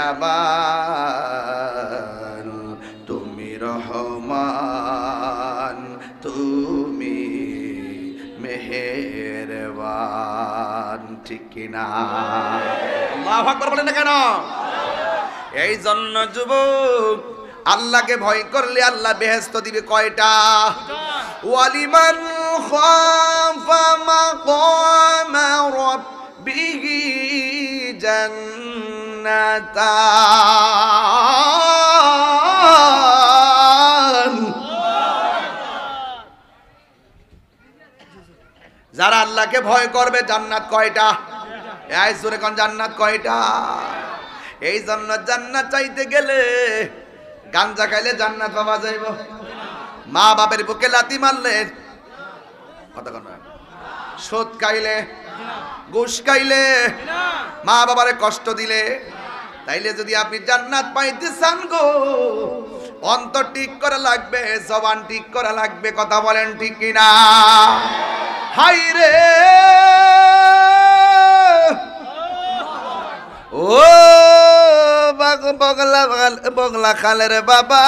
আবার তুমি রহমান, তুমি মেহেরবান, ঠিক কিনা? আল্লাহু আকবার বলেন না কেন? এই জন্য যুবক, আল্লাহকে ভয় করলে আল্লাহ বেহেশত দিবে কয়টা? ওয়ালিমান খাফা মাকামা রাব্বিহি জান্নাতান। যারা আল্লাহকে ভয় করবে জান্নাত কয়টা? এই জোরে কোন জান্নাত কয়টা? এই জন্য জান্নাত চাইতে গেলে গাঞ্জা খাইলে জান্নাত পাওয়া যাইব, মা বাপের বুকে লাথি মারলে, কথা কোন, সুদ খাইলে, ঘুষ খাইলে, মা বাবারে কষ্ট দিলে, তাইলে যদি আপনি জান্নাত পাইতে চান গো, অন্তর ঠিক করা লাগবে, জবান ঠিক করা লাগবে, কথা বলেন ঠিক কিনা? হাই রে ও বগলা খালের বাবা,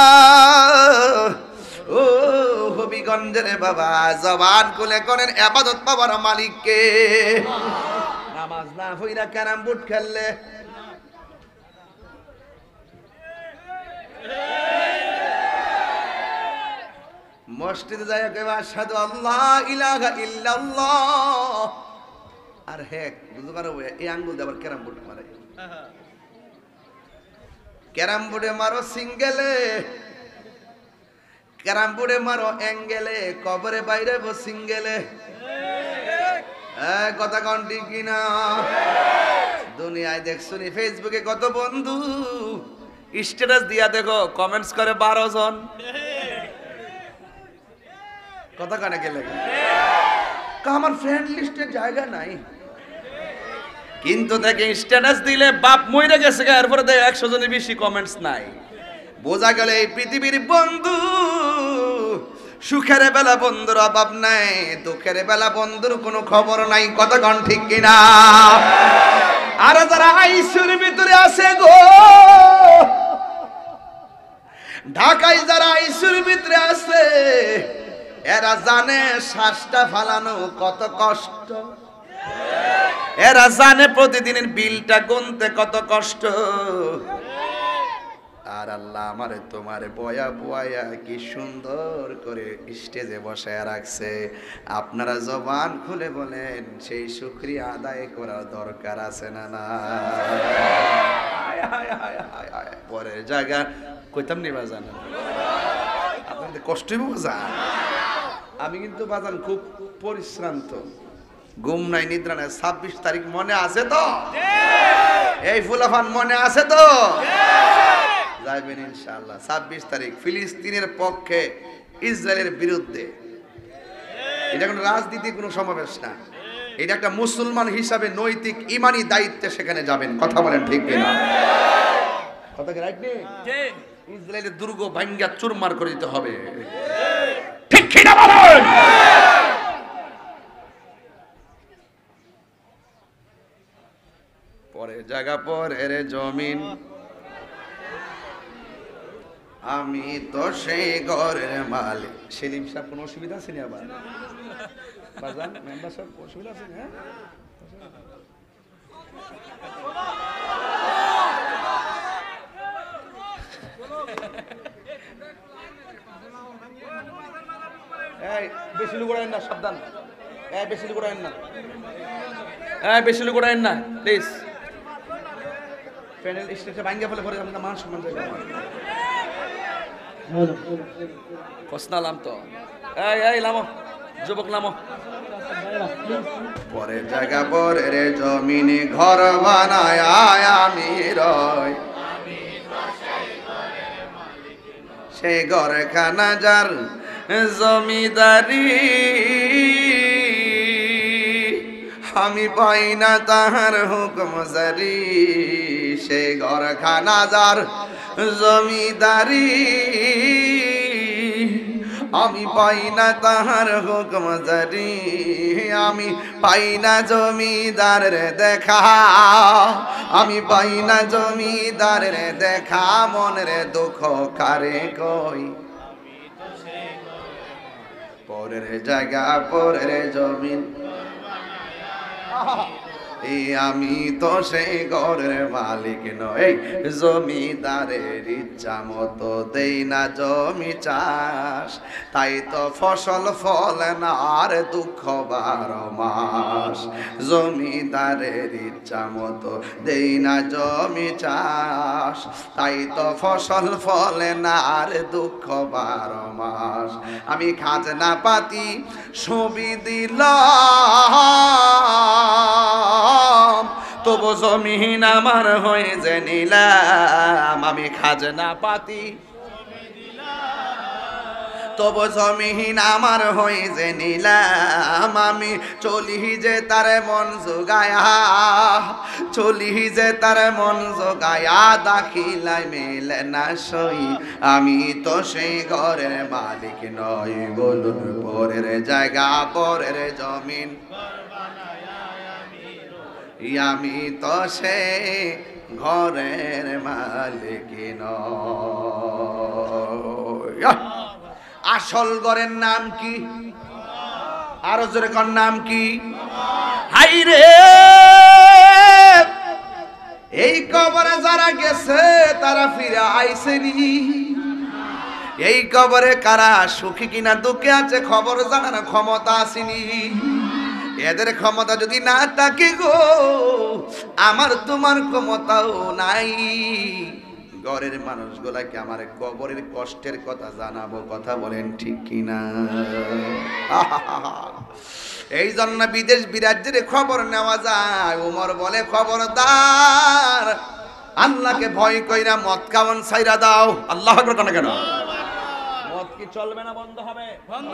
ও হবিগঞ্জের বাবা, জবান খুলে করেন ইবাদত পাবার মালিককে। নামাজ না হইরা ক্যারাম বোর্ড খেললে, মসজিদে যায় কেবা আশহাদু আল্লাহ ইলাহা ইল্লাল্লাহ, আর হেক বুঝতে পারো এই আঙ্গুল দিয়ে আবার ক্যারাম বোর্ড মারে। ক্যারাম বোর্ডে মারো সিঙ্গেলে, ক্যারাম বোর্ডে মারো অ্যাঙ্গেলে, কবরে বাইরে বো সিঙ্গেলে। কথা কন ঠিক কিনা? দুনিয়ায় দেখছুনি ফেসবুকে কত বন্ধু স্ট্যাটাস দিয়া দেখো, কমেন্টস করে 12 জন। কথা কানে গেলে আমার ফ্রেন্ড লিস্টে জায়গা নাই, কিন্তু দেখে স্ট্যাটাস দিলে বাপ মইরা গেছে, এরপরে দেখে 100 জনের বেশি কমেন্টস নাই। বোঝা গেল এই পৃথিবীর বন্ধু, সুখের বেলা বন্ধুর অভাব নাই, দুঃখের বেলা বন্ধুর কোনো খবর নাই। কথা কন ঠিক কিনা? আর যারা আইসিইউর ভিতরে আছে গো, ঢাকায় যারা আইসিইউর ভিতরে আছে, এরা জানে শ্বাসটা ফালানো কত কষ্ট, এরা জানে প্রতিদিনের বিলটা গুনতে কত কষ্ট। আর আল্লাহ আমারে তোমারে বয়া বয়া কি সুন্দর করে স্টেজে বসায় রাখছে। আপনারা জবান খুলে বলেন, সেই শুকরিয়া আদায় করার দরকার আছে না? না, পরের জায়গা কইতাম নি বাজান, আপনাদের কষ্টই বাজান। আমি কিন্তু বাজান খুব পরিশ্রান্ত, ঘুম নাই, নিদ্রা নাই। 26 তারিখ মনে আছে তো? এই ফুলাফান মনে আছে তো? যাইবেন ইনশাআল্লাহ 26 তারিখ ফিলিস্তিনের পক্ষে, ইসরায়েলের বিরুদ্ধে। এটা কোনো রাজনীতি কোনো সমাবেশ না, এটা একটা মুসলমান হিসাবে নৈতিক ইমানি দায়িত্বে সেখানে যাবেন। কথা বলেন ঠিক কিনা? কথা কি রাইট নেই? ইসরায়েলের দুর্গ ভাঙ্গা চুরমার করে দিতে হবে, ঠিক কিনা বলেন? পরে জায়গা পরের জমিন, আমি তো সেই ঘরের মালিক। সেলিম সাহেব কোনো অসুবিধা আছে না? আবার বাজান মেম্বার সাহেব অসুবিধা আছে না? এই বেশি লোক উড়ায়েন না, সাবধান। এই বেশি লোক উড়ায়েন না, এই বেশি লোক উড়ায়েন না প্লিজ। প্যানেল স্টেজে ভাঙ্গা ফেলে পরে আমরা মান সম্মান যাবে। কসনালাম তো, এই লামো যুবক লামো। পরে জায়গা পরের জমিনে ঘর বানায় আমি রয়, সেই ঘরে খানা যার জমিদারি, আমি পাই না তাহার হুকুম জারি, সে ঘর খানা যার জমিদারি, আমি পাই না তাহার হুকুম জারি, আমি পাই না জমিদারের দেখা, আমি পাই না জমিদারের দেখা, মনের দুঃখ কারে কই, পরের জায়গা পরের জমিন, আমি তো সেই ঘরের মালিক নই, জমিদারের ইচ্ছা মতো দেই না জমি চাষ, তাই তো ফসল ফলে না আর দুঃখ 12 মাস, জমিদারের ইচ্ছা মতো দেই না জমি চাষ, তাই তো ফসল ফলে না আর দুঃখ 12 মাস, আমি খাজনা পাতি সবই দিলাম, তবু জমিন আমার হয়ে যে নিলাম, আমি খাজনা পাতি তবু জমিন আমার হয়ে যে নিলাম, আমি চলি যে তার মন জোগায়া, চলি যে তার মন জোগায়া, দাখিলাই মেলে না সই, আমি তো সেই ঘরের মালিক নই, বলুন পরের জায়গা পরের জমিন, আমি তো সে ঘরের মালিক নই। আসল ঘরের নাম কি? আরো জোরে কোন নাম কি? হাই রে, এই কবরে যারা গেছে তারা ফিরে আইসেনি, এই কবরে কারা সুখী কিনা দুঃখে আছে খবর জানার ক্ষমতা আসেনি, এদের ক্ষমতা যদি না থাকে গো, আমার তোমার ক্ষমতাও নাই, ঘরের মানুষগুলাকে আমার কবরের কষ্টের কথা জানাবো, কথা বলেন ঠিক কিনা? এই জন্য বিদেশ বিরাজ্যের খবর নেওয়া যায়, ওমর বলে খবরদার আল্লাহকে ভয় কইরা মদ খাওয়ান ছাইরা দাও। আল্লাহু আকবার কেন? মদ কি চলবে না বন্ধ হবে? বন্ধ।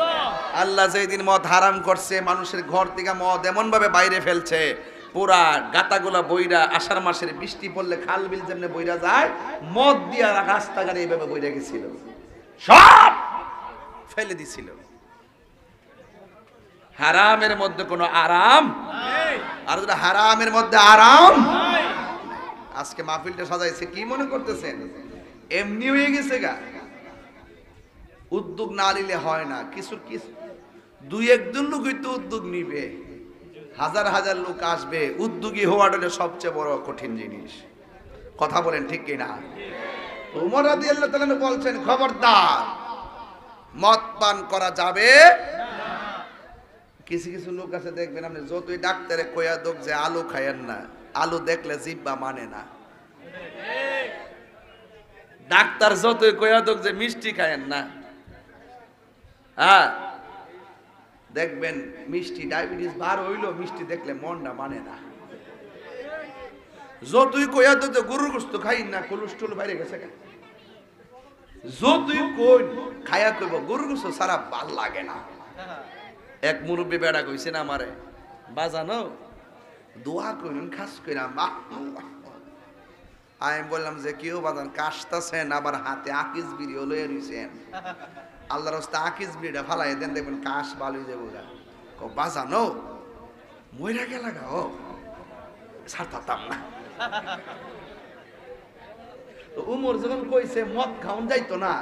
আল্লাহ যেদিন মদ হারাম করছে, মানুষের ঘর থেকে মদ এমন ভাবে বাইরে ফেলছে, পুরা গাতাগুলা বইরা, আষাঢ় মাসের বৃষ্টি পড়লে খাল বিল যেমনে বইরা যায়, মদ দিয়া রাস্তাঘাটে এইভাবে বইরা গেছিল, সব ফেলে দিছিল। হারামের মধ্যে কোনো আরাম নেই, আর যেটা হারামের মধ্যে আরাম নাই। আজকে মাহফিলটা সাজাইছে কি মনে করতেছেন এমনি হয়ে গেছে গা? উদ্যোগ না নিলে হয় না, কিছু দুই একজন লোকই তো উদ্যোগ নিবে, হাজার হাজার লোক আসবে, উদ্যোগী হওয়াটা সবচেয়ে বড় কঠিন জিনিস, কথা বলেন ঠিক কিনা? ওমর রাদিয়াল্লাহু তাআলা বলছেন খবরদার মদ পান করা যাবে না। কিছু কিছু লোক আছে দেখবেন আপনি, যতই ডাক্তারে কইয়া দোক যে আলু খায়েন না, আলু দেখলে জিহ্বা মানে না, ডাক্তার যতই কইয়া দোক যে মিষ্টি খায়েন না, হ্যাঁ দেখবেন মিষ্টি ডায়াবেটিস বার হইলো, মিষ্টি দেখলে মনটা মানে না, যতই কইয়া দোক যে গরুর গোশত খাইন না, কোলেস্ট্রল বাইরে গেছে কেন, যতই কই খায়া কইব গরুর গোশত সারা ভাল লাগে না। এক মুরব্বী বেড়া কইছে না আমারে, বাজানো দোয়া কইন খাস কইরা মা, আমি বললাম যে কেউ বাজান কাশতাছেন, আবার হাতে আকিস বিড়িও লয়ে রইছেন, আল্লাহর রাস্তা আকিস বিড়িটা ফালাই দেন, দেখবেন কাশ বালুই যাবো গা। বাজানো মইরা গেলা গা, ও ছাড়তাম না। উমর যখন কইছে মদ খাওন যাইতো না,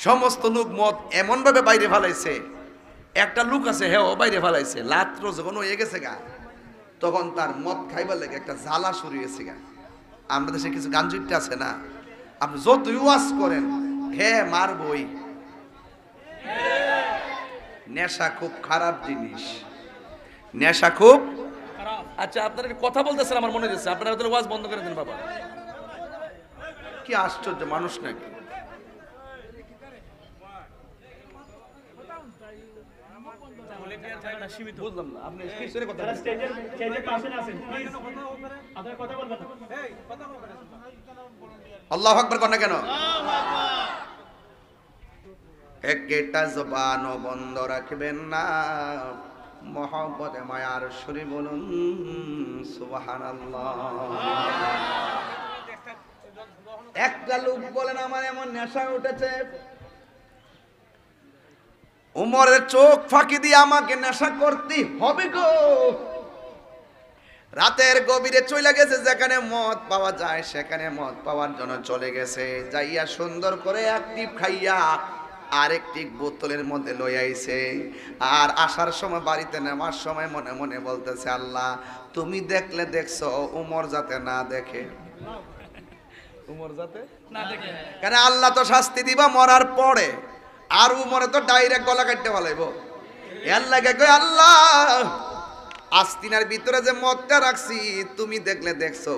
সমস্ত লোক মদ এমন ভাবে বাইরে ফালাইছে, একটা লোক আছে হ্যাঁ ও বাইরে ফালাইছে, রাত্র যখন হয়ে গেছে গা, তখন তার মদ খাইবার লাগে একটা জ্বালা শুরু হয়েছে গা। আমরা দেশে কিছু গাঞ্জুট্টা আছে না, আপনি যতই ওয়াজ করেন হ্যাঁ মারবই, নেশা খুব খারাপ জিনিস, নেশা খুব খারাপ। আচ্ছা আপনারা কথা বলতেছেন, আমার মনে হচ্ছে আপনারা ওদের ওয়াজ বন্ধ করে দেন বাবা, কি আশ্চর্য মানুষ নাকি। বুঝলাম না আপনি কিসের কথা বলছেন? স্টেজের পাশে আছেন প্লিজ আপনারা কথা বলবেন, এই কথা বলবেন। আল্লাহু আকবার কোন কেন? একটা জবানও বন্ধ রাখবেন না, মহব্বতে মায়ার সুরে বলুন সুবহানাল্লাহ। একটা লোক বলেন আমার এমন নেশা উঠেছে, উমরের চোখ ফাঁকি দিয়ে আমাকে নেশা করতে হবে গো। রাতের গভীরে চলে গেছে, যেখানে মদ পাওয়া যায় সেখানে মদ পাওয়ার জন্য চলে গেছে। যাইয়া সুন্দর করে এক টিপ খাইয়া আরেকটি বোতলের মধ্যে লই আইছে। আর আসার সময় বাড়িতে নেওয়ার সময় মনে মনে বলতেছে, আল্লাহ তুমি দেখলে দেখছো, উমর যাতে না দেখে, উমর যাতে না দেখে। কেন আল্লাহ তো শাস্তি দিবা মরার পরে, আর উমরে তো ডাইরেক্ট গলা কাটতে ফেলাইব। আল্লাহ কে কই, আল্লাহ আস্তিনার ভিতরে যে মদটা রাখছি তুমি দেখলে দেখছো,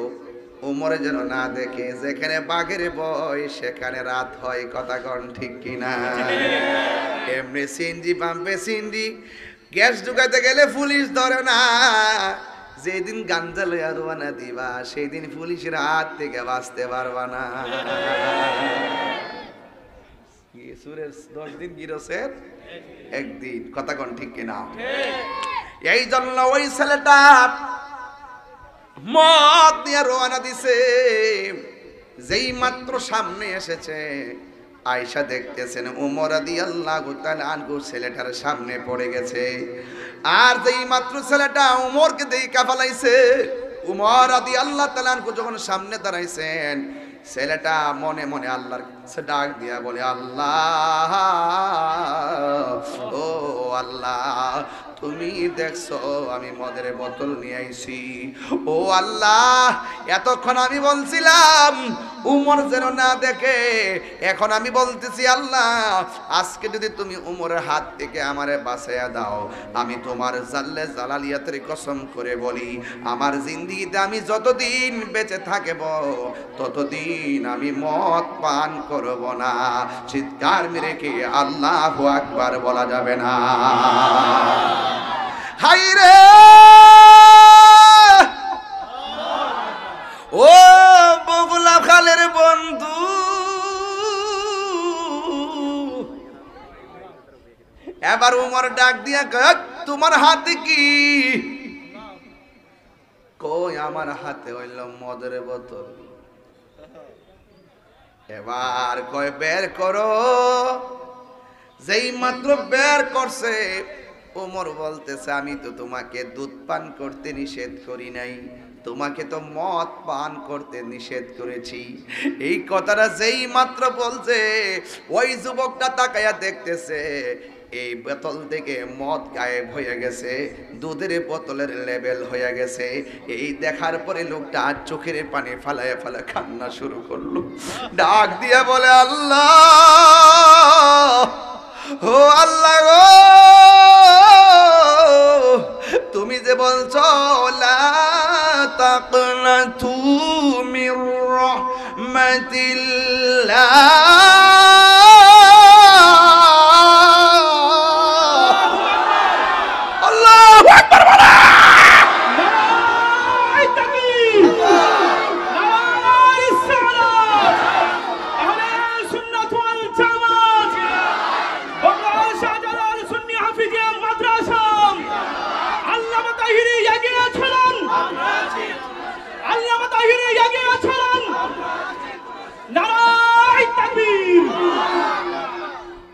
উমরে যেন না দেখে। যেখানে বাঘের বয় সেখানে রাত হয়, কথা কন ঠিক কিনা? এমনি সিনজি পাম্পে সিনজি গ্যাস ঢুকাইতে গেলে পুলিশ ধরে না। যেদিন গাঞ্জা লইয়া রওনা দিবা সেই দিন পুলিশের হাত থেকে বাঁচতে পারবা না। সুরের 10 দিন গিরসের একদিন, কথা কন ঠিক কিনা? এই জন্য ওই ছেলেটা মদ নিয়ে রওনা দিছে। যেই মাত্র সামনে এসেছে, আয়েশা দেখতেছেন ওমর রাদিয়াল্লাহু তাআলা আনহু ছেলেটার সামনে পড়ে গেছে। আর যেই মাত্র ছেলেটা ওমরকে দেইখা ফেলাইছে, ওমর রাদিয়াল্লাহু তাআলা আনহু যখন সামনে দাঁড়াইছেন, ছেলেটা মনে মনে আল্লাহর কাছে ডাক দিয়া বলে, আল্লাহ ও আল্লাহ, তুমি দেখছো আমি মদের বোতল নিয়ে আইছি। ও আল্লাহ, এতক্ষণ আমি বলছিলাম উমর যেন না দেখে, এখন আমি বলতেছি আল্লাহ আজকে যদি তুমি উমরের হাত থেকে আমারে বাঁচাইয়া দাও, আমি তোমার জাল্লে জালালিয়াতের কসম করে বলি, আমার জিন্দেগিতে আমি যতদিন বেঁচে থাকব ততদিন আমি মদ পান করব না। চিৎকার মেরে কি আল্লাহু আকবার বলা যাবে না? হাইরে ও বগুলা খালের বন্ধু, এবার উমর ডাক দিয়া কয়, তোমার হাতে কি? কই আমার হাতে হইল মদের বোতল। এবার কয় বের করো। যেই মাত্র বের করছে, ওমর বলতেছে আমি তো তোমাকে দুধ পান করতে নিষেধ করি নাই, তোমাকে তো মদ পান করতে নিষেধ করেছি। এই কথাটা যেই মাত্র বলছে, ওই যুবকটা তাকায়া দেখতেছে এই বোতল থেকে মদ গায়েব হয়ে গেছে, দুধের বোতলের লেবেল হয়ে গেছে। এই দেখার পরে লোকটা চোখের পানি ফালায় ফালা কান্না শুরু করলো। ডাক দিয়ে বলে, আল্লাহ ও আল্লাহ গো, তুমি যে বলছো লা তাকনাতু মির রাহমাতিল্লাহ, আল্লাহু আকবার বলা।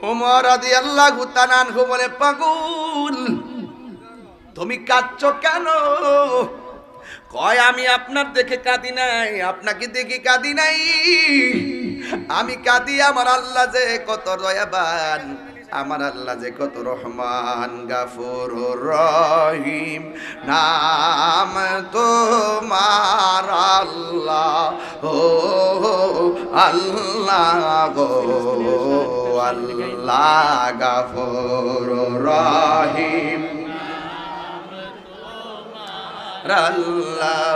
ওমর রাদিয়াল্লাহু তাআলা আনহু বলে, পাগল তুমি কাঁদছো কেন? কয় আমি আপনার দেখে কাঁদি নাই, আপনাকে দেখে কাঁদি নাই, আমি কাঁদি আমার আল্লাহ যে কত দয়াবান, আমার আল্লাহ যে কত রহমান গাফুরুর রহিম, নাম তোমার আল্লাহ ও আল্লাহ গো আল্লাহ গাফুরুর রহিম, আল্লাহ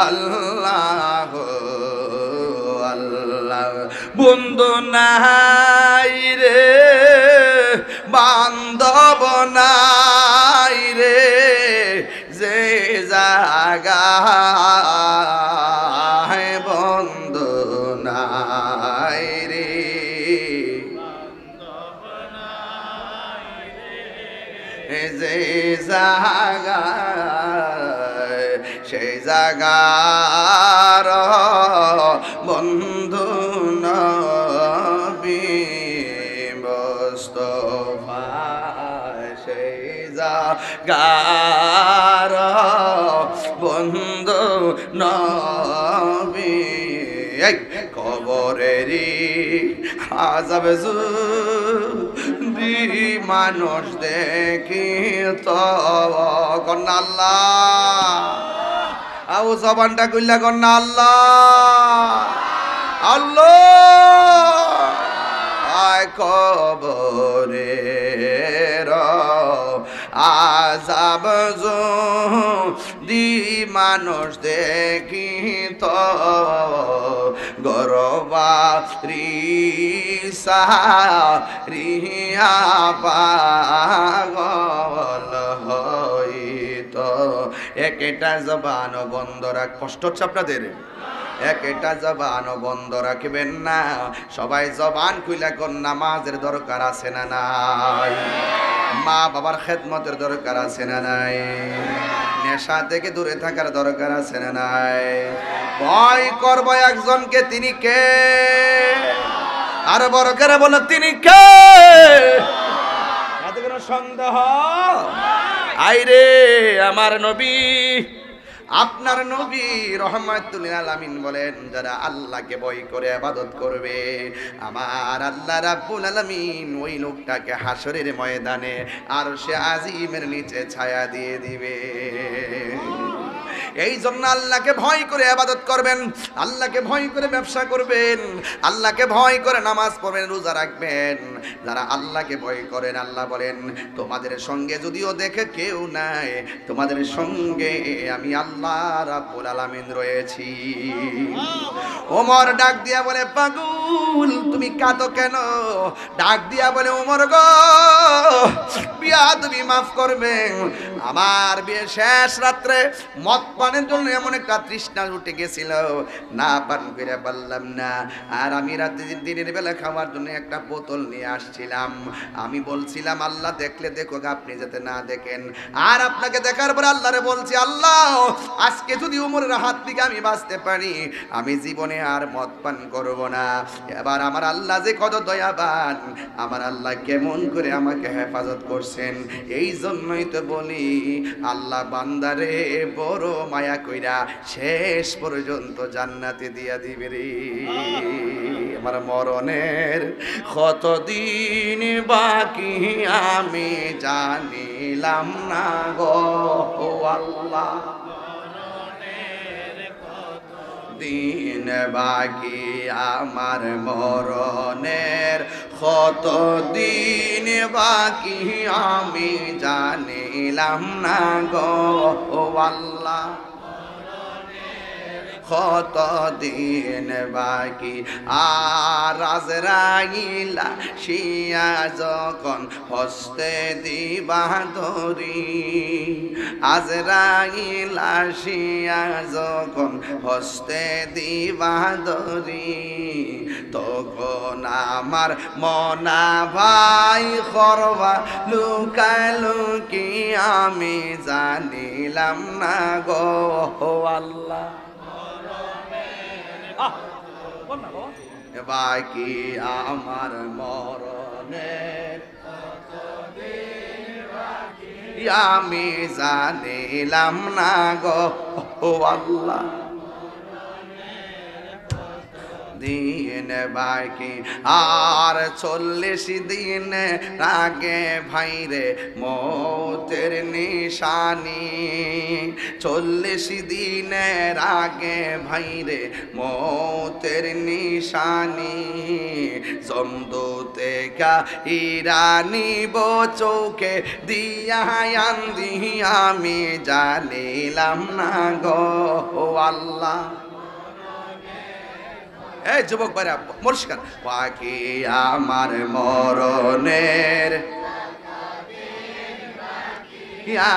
আল্লাহ আল্লাহ। বন্ধু নাই রে, বান্ধব নাই রে, যে জায়গায় বন্ধু নাই রে, যে জায়গায় সেই জায়গার বন্ধু নবী বস্ত গার বন্ধু নবী এই কবরেরই আযাব যদি মানুষ দেখি তো কন্যা আল্লাহ আউ জবানটা কইলা কন্যা আল্লাহ আল্লাহ আয় কবরের আযাব যদি মানুষ দেখি তো গরবারি রিয়া পাগল হইতো একটা জবান বন্ধ রাখ কষ্ট হচ্ছে আপনাদের একটা জবান বন্ধ রাখবেন না সবাই জবান খুইলা কোন নামাজের দরকার আছে না নাই মা বাবার খেদমতের দরকার আছে না নাই নেশা থেকে দূরে থাকার দরকার আছে না নাই ভয় করব একজনকে তিনি কে আর বড় করে বলো তিনি কে এত কোনো সন্দেহ আইরে আমার নবী আপনার নবী রহমাতুল আলামিন বলেন যারা আল্লাহকে ভয় করে ইবাদত করবে আমার আল্লাহ রাব্বুল আলামিন ওই লোকটাকে হাসরের ময়দানে আরশে আজিমের নিচে ছায়া দিয়ে দিবে এই জন্য আল্লাহকে ভয় করে ইবাদত করবেন আল্লাহকে ভয় করে ব্যবসা করবেন আল্লাহকে ভয় করে নামাজ পড়বেন রোজা রাখবেন যারা আল্লাহকে ভয় করেন আল্লাহ বলেন তোমাদের সঙ্গে যদিও দেখে কেউ নাই তোমাদের সঙ্গে আমি আল্লাহ রাব্বুল আলামিন রয়েছি ওমর ডাক দিয়া বলে পাগল তুমি কাঁদো কেন ডাক দিয়া বলে ওমর গো বিয়া তুমি মাফ করবে আমার বিয়ে শেষ রাত্রে মদ পানের জন্য এমন একটা তৃষ্ণা উঠে গেছিল না পান করে পারলাম না আর আমি রাতে দিনের বেলা খাওয়ার জন্য একটা বোতল নিয়ে আসছিলাম আমি বলছিলাম আল্লাহ দেখলে দেখো আপনি যাতে না দেখেন আর আপনাকে দেখার পর আল্লাহরে বলছি আল্লাহ আজকে যদি উমরের হাত থেকে আমি বাঁচতে পারি আমি জীবনে আর মদ পান করব না এবার আমার আল্লাহ যে কত দয়াবান আমার আল্লাহ কেমন করে আমাকে হেফাজত করছেন এই জন্যই তো বলি আল্লাহ বান্দারে বড় মায়া কইরা শেষ পর্যন্ত জান্নাতে দিয়া দিবে রে আমার মরণের কতদিন বাকি আমি জানিলাম না গো আল্লাহ দিন বাকি আমার মরণের কতদিন বাকি আমি জানিলাম না গো আল্লাহ কতদিন বাকি আর আজরাইল শিয়া যখন হস্তে দিবা ধরি আজরাইল শিয়া যখন হস্তে দিবা ধরি তখন আমার মনা ভাই করবা লুকালুকি আমি জানিলাম না গো আল্লাহ বাকি আমার মরণের আমি জানিলাম না গো আল্লাহ দিন বাকি আর 40 দিন আগে ভাইরে মৌতের নিশানি 40 দিনের আগে ভাইরে মৌতের নিশানি জমদূতে ইরানি চোখে দিয়া আন্দি আমি জানিলাম না গো আল্লাহ এই যুবক ভাইরা মুর্শিদ বাকি আমার মরণের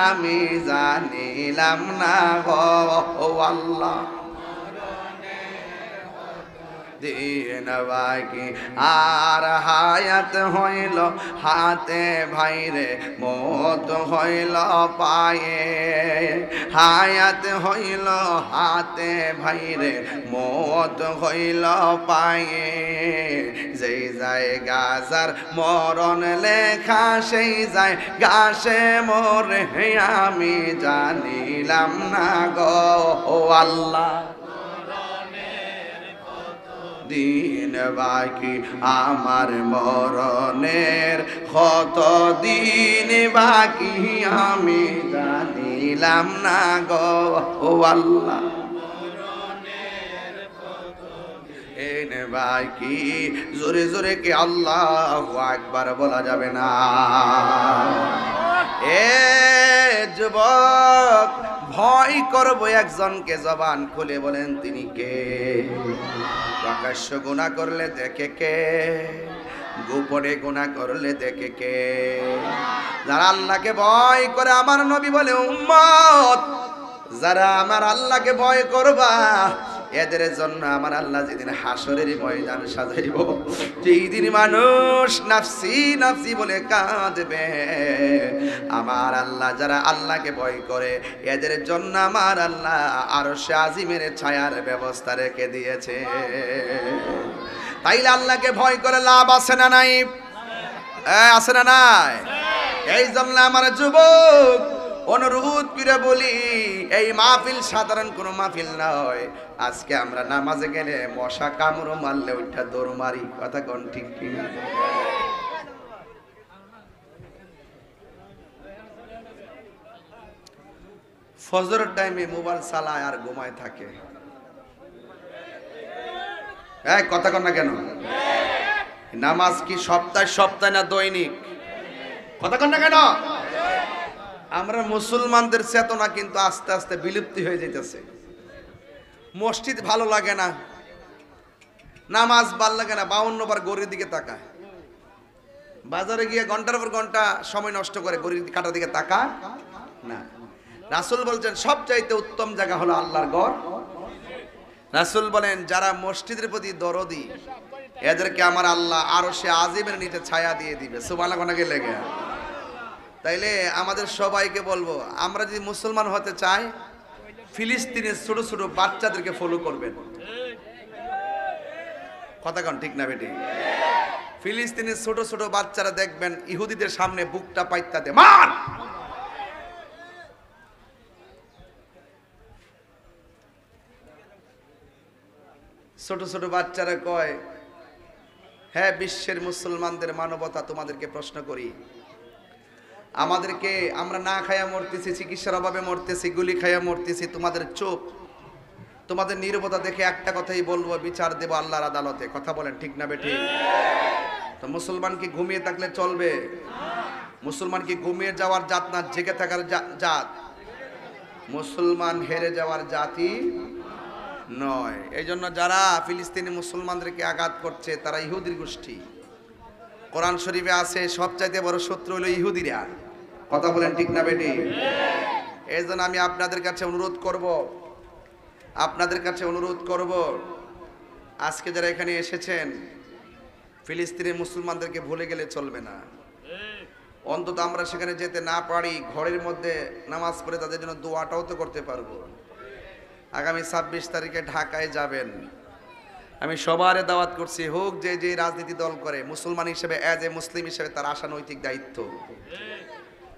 আমি জানিলাম না গো আল্লাহ দিন বাকি আর হায়াত হইল হাতে ভাইরে মত হইল পায়ে হায়াত হইল হাতে ভাইরে মত হইল পায়ে যেই জায়গা যার মরণ লেখা সেই যায় গাছে মরে আমি জানিলাম না গো আল্লাহ দিন বাকি আমার মরণের কত দিন বাকি আমি জানিলাম না গো আল্লাহ দিন বাকি জোরে জোরে কি আল্লাহু আকবার বলা যাবে না এ যুবক ভয় করব একজনকে জবান খুলে বলেন তিনি কে প্রকাশ্য গুনাহ করলে দেখে কে গোপনে গুনাহ করলে দেখে কে যারা আল্লাহকে ভয় করে আমার নবী বলে উম্মত যারা আমার আল্লাহকে ভয় করবা এদের জন্য আমার আল্লাহ যেদিন হাসরের ময়দান সাজাইব যেই দিন মানুষ নাফসি নাফসি বলে কাঁদবে আমার আল্লাহ যারা আল্লাহকে ভয় করে এদের জন্য আমার আল্লাহ আরশে আজিমের ছায়ার ব্যবস্থা রেখে দিয়েছে তাইলে আল্লাহকে ভয় করে লাভ আছে না নাই আছে না নাই এই জন্য আমার যুবক অনুরোধ করে বলি এই মাহফিল সাধারণ কোনো মাহফিল নয় আজকে আমরা নামাজে গেলে মশা কামড় মারলে ওইটা দৌড় মারি কথা কোন ঠিক কিনা ফজরের টাইমে মোবাইল চালায় আর ঘুমায় থাকে এই কথা কন না কেন নামাজ কি সপ্তাহে সপ্তাহে না দৈনিক কথা কন না কেন আমরা মুসলমানদের চেতনা কিন্তু আস্তে আস্তে বিলুপ্তি হয়ে যাইতেছে মসজিদ ভালো লাগে না নামাজ ভালো লাগে না 52 বার গড়ির দিকে তাকায় বাজারে গিয়ে ঘন্টার পর ঘন্টা সময় নষ্ট করে গড়ির কাটার দিকে তাকায় না রাসূল বলছেন সবচাইতে উত্তম জায়গা হলো আল্লাহর ঘর রাসূল বলেন যারা মসজিদের প্রতি দরদি এদেরকে আমার আল্লাহ আরশে আজিমের নিচে ছায়া দিয়ে দিবে সুবহানাল্লাহ কোনা গেলে গে তাইলে আমাদের সবাইকে বলবো আমরা যদি মুসলমান হতে চাই ফিলিস্তিনের ছোট ছোট বাচ্চাদেরকে ফলো করবেন কথা কোন ঠিক না বেটি ফিলিস্তিনের ছোট ছোট বাচ্চারা দেখবেন ইহুদিদের সামনে বুকটা পাইতা দে মার ছোট ছোট বাচ্চারা কয় হ্যাঁ বিশ্বের মুসলমানদের মানবতা তোমাদেরকে প্রশ্ন করি আমাদেরকে আমরা না খায়া মরতেছি চিকিৎসার অভাবে মরতেছি গুলি খায়া মরতেছি তোমাদের চোখ তোমাদের নীরবতা দেখে একটা কথাই বলবো বিচার দেব আল্লাহর আদালতে কথা বলেন ঠিক না বেটি তো মুসলমান কি ঘুমিয়ে থাকলে চলবে মুসলমান কি ঘুমিয়ে যাওয়ার জাত না জেগে থাকার জাত মুসলমান হেরে যাওয়ার জাতি নয় এই জন্য যারা ফিলিস্তিনি মুসলমানদেরকে আঘাত করছে তারা ইহুদির গোষ্ঠী কোরআন শরীফে আছে সবচাইতে বড় শত্রু হলো ইহুদিরা কথা বলেন ঠিক না বেটি এই জন্য আমি আপনাদের কাছে অনুরোধ করব আজকে যারা এখানে এসেছেন ফিলিস্তিনের মুসলমানদেরকে ভুলে গেলে চলবে না অন্তত আমরা সেখানে যেতে না পারি ঘরের মধ্যে নামাজ পড়ে তাদের জন্য দোয়াটাও তো করতে পারবো আগামী 26 তারিখে ঢাকায় যাবেন আমি সবারে দাওয়াত করছি হোক যে যে রাজনীতি দল করে মুসলমান হিসেবে এজ এ মুসলিম হিসেবে তার আশানৈতিক দায়িত্ব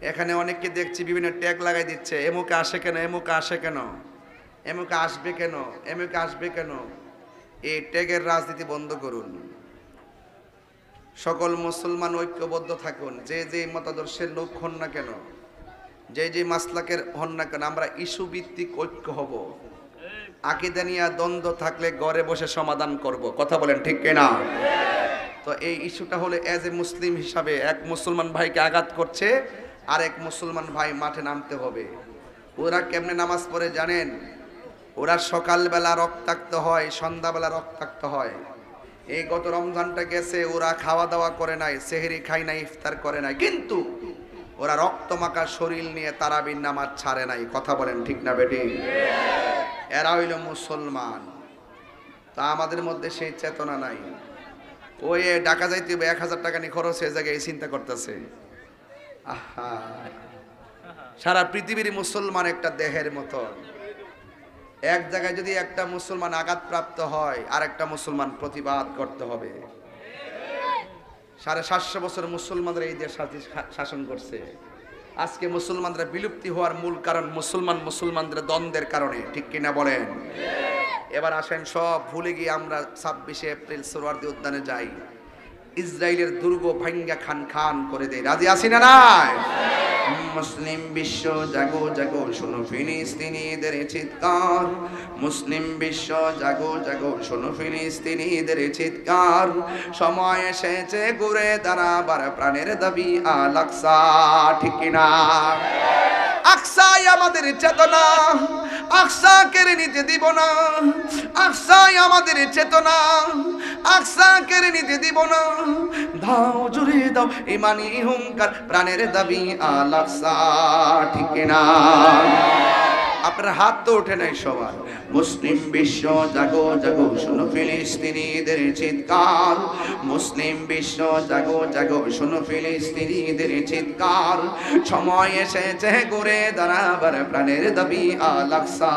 এখানে অনেককে দেখছি বিভিন্ন ট্যাগ লাগাই দিচ্ছে এমুকে আসে কেন এমুকে আসে কেন এমুকে আসবে কেন এমুকে আসবে কেন এই ট্যাগের রাজনীতি বন্ধ করুন সকল মুসলমান ঐক্যবদ্ধ থাকুন যে যে মতাদর্শের লোক হন না কেন যে যে মাসলাকের হন না কেন আমরা ইস্যু ভিত্তিক ঐক্য হব আকীদা নিয়ে দ্বন্দ্ব থাকলে ঘরে বসে সমাধান করব কথা বলেন ঠিক কিনা তো এই ইস্যুটা হলো এজ এ মুসলিম হিসাবে এক মুসলমান ভাইকে আঘাত করছে আর এক মুসলমান ভাই মাঠে নামতে হবে ওরা কেমনে নামাজ পড়ে জানেন ওরা সকালবেলা রক্তাক্ত হয় সন্ধ্যাবেলা রক্তাক্ত হয় এই গত রমজানটা গেছে ওরা খাওয়া দাওয়া করে নাই সেহরি খায় নাই ইফতার করে নাই কিন্তু ওরা রক্তমাখা শরীর নিয়ে তারাবির নামাজ ছাড়ে নাই কথা বলেন ঠিক না বেটি এরা হইল মুসলমান তো তা আমাদের মধ্যে সেই চেতনা নাই। ওই ঢাকা যাইতে 1000 টাকা নিয়ে খরচ হয়ে জায়গায় এই চিন্তা করতেছে। আহা, সারা পৃথিবীর মুসলমান একটা দেহের মতো। এক জায়গায় যদি একটা মুসলমান আঘাতপ্রাপ্ত হয়, আর একটা মুসলমান প্রতিবাদ করতে হবে। 750 বছর মুসলমানরা এই দেশ শাসন করছে। আজকে মুসলমানরা বিলুপ্তি হওয়ার মূল কারণ মুসলমানদের দ্বন্দ্বের কারণে, ঠিক কিনা বলেন? এবার আসেন সব ভুলে গিয়ে আমরা 26শে এপ্রিল সোহরাওয়ার্দী উদ্যানে যাই, ইসরায়েলের দুর্গ ভাঙ্গা খান খান করে দেয়। রাজি আছি না নাই? মুসলিম বিশ্ব জাগো জাগো, শোনো ফিলিস্তিনিদের চিৎকার। মুসলিম বিশ্ব জাগো জাগো, শোনো ফিলিস্তিনিদের চিৎকার। সময় এসেছে ঘুরে দাঁড়াবার, প্রাণের দাবি আল আকসা, ঠিক কিনা? আকসাই আমাদের চেতনা, আকসা কেড়ে নিতে দিব না। আকসাই আমাদের চেতনা, আকসা কেড়ে নিতে দিব না। দাও জুড়ে দাও ইমানি হুঙ্কার, প্রাণের দাবি আল আকসা, ঠিক না? আপনার হাত তো ওঠে নাই সবার। মুসলিম বিশ্ব জাগো জাগো, শোনো ফিলিস্তিনিদের চিৎকার। মুসলিম বিশ্ব জাগো জাগো, শোনো ফিলিস্তিনিদের চিৎকার। সময় এসেছে ঘুরে দাঁড়াবার, প্রাণের দাবি আল আকসা।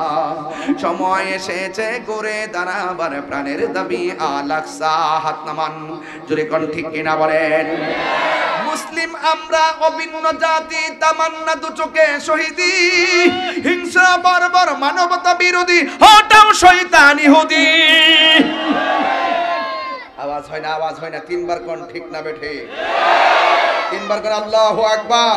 সময় এসেছে ঘুরে দাঁড়াবার, প্রাণের দাবি আল আকসা। হাত নামান, জোরে কোন ঠিক কিনা বলেন? মুসলিম আমরা অভিন্ন জাতি, তামান্না দু চোখে শহীদি। হিংসা বর্বর মানবতা বিরোধী, হটাও শয়তান ইহুদি। আওয়াজ হয় না, আওয়াজ হয় না। 3 বার কোন ঠিক না বেঠে? 3 বার কোন আল্লাহু আকবার।